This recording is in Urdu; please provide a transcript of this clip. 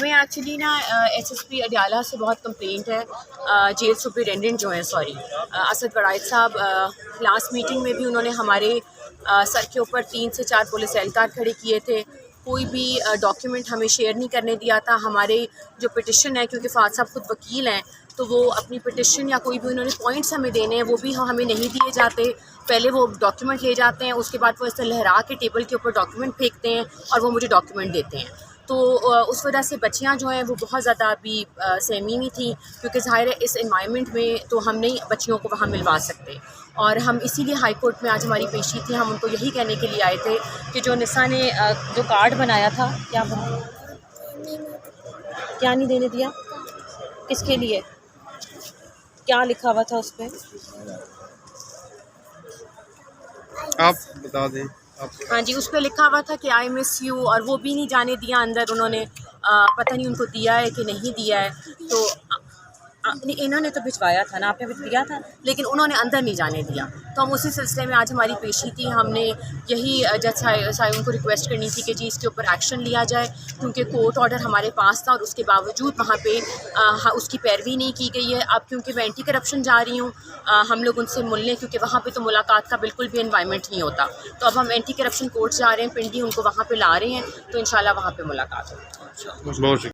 ہمیں ایکچولی نا ایس ایس پی اڈیالہ سے بہت کمپلینٹ ہے. جیل سپرنٹینڈنٹ جو ہیں اسد وڑائد صاحب، لاسٹ میٹنگ میں بھی انہوں نے ہمارے سر کے اوپر 3 سے 4 پولیس اہلکار کھڑے کیے تھے. کوئی بھی ڈاکیومنٹ ہمیں شیئر نہیں کرنے دیا تھا. ہمارے جو پٹیشن ہے، کیونکہ فہد صاحب خود وکیل ہیں، تو وہ اپنی پٹیشن یا کوئی بھی انہوں نے پوائنٹس ہمیں دینے ہیں وہ بھی ہمیں نہیں دیے جاتے. پہلے وہ ڈاکیومنٹ لے جاتے ہیں، اس کے بعد وہ ایسے لہرا کے ٹیبل کے اوپر ڈاکیومنٹ پھینکتے ہیں اور وہ مجھے ڈاکیومنٹ دیتے ہیں. تو اس وجہ سے بچیاں جو ہیں وہ بہت زیادہ ابھی سہمی تھیں، کیونکہ ظاہر ہے اس انوائرمنٹ میں تو ہم نہیں بچیوں کو وہاں ملوا سکتے. اور ہم اسی لیے ہائی کورٹ میں آج ہماری پیشی تھی. ہم ان کو یہی کہنے کے لیے آئے تھے کہ جو نسا نے جو کارڈ بنایا تھا، کیا نہیں دینے دیا، کس کے لیے، کیا لکھا ہوا تھا اس پہ؟ آپ بتا دیں. ہاں جی، اس پہ لکھا ہوا تھا کہ آئی مس یو، اور وہ بھی نہیں جانے دیا اندر. انہوں نے پتہ نہیں ان کو دیا ہے کہ نہیں دیا ہے. تو انہوں نے تو بھجوایا تھا نا، آپ نے دیا تھا، لیکن انہوں نے اندر نہیں جانے دیا. تو ہم اسی سلسلے میں آج ہماری پیشی تھی. ہم نے یہی جج صاحب کو ریکویسٹ کرنی تھی کہ جی اس کے اوپر ایکشن لیا جائے، کیونکہ کورٹ آرڈر ہمارے پاس تھا اور اس کے باوجود وہاں پہ اس کی پیروی نہیں کی گئی ہے. اب کیونکہ میں اینٹی کرپشن جا رہی ہوں، ہم لوگ ان سے ملنے، کیونکہ وہاں پہ تو ملاقات کا بالکل بھی انوائرمنٹ نہیں ہوتا. تو اب ہم اینٹی کرپشن کورٹ جا رہے ہیں، پنڈی ان کو وہاں پہ لا رہے ہیں، تو انشاءاللہ وہاں پہ ملاقات ہوگی. بہت شکریہ.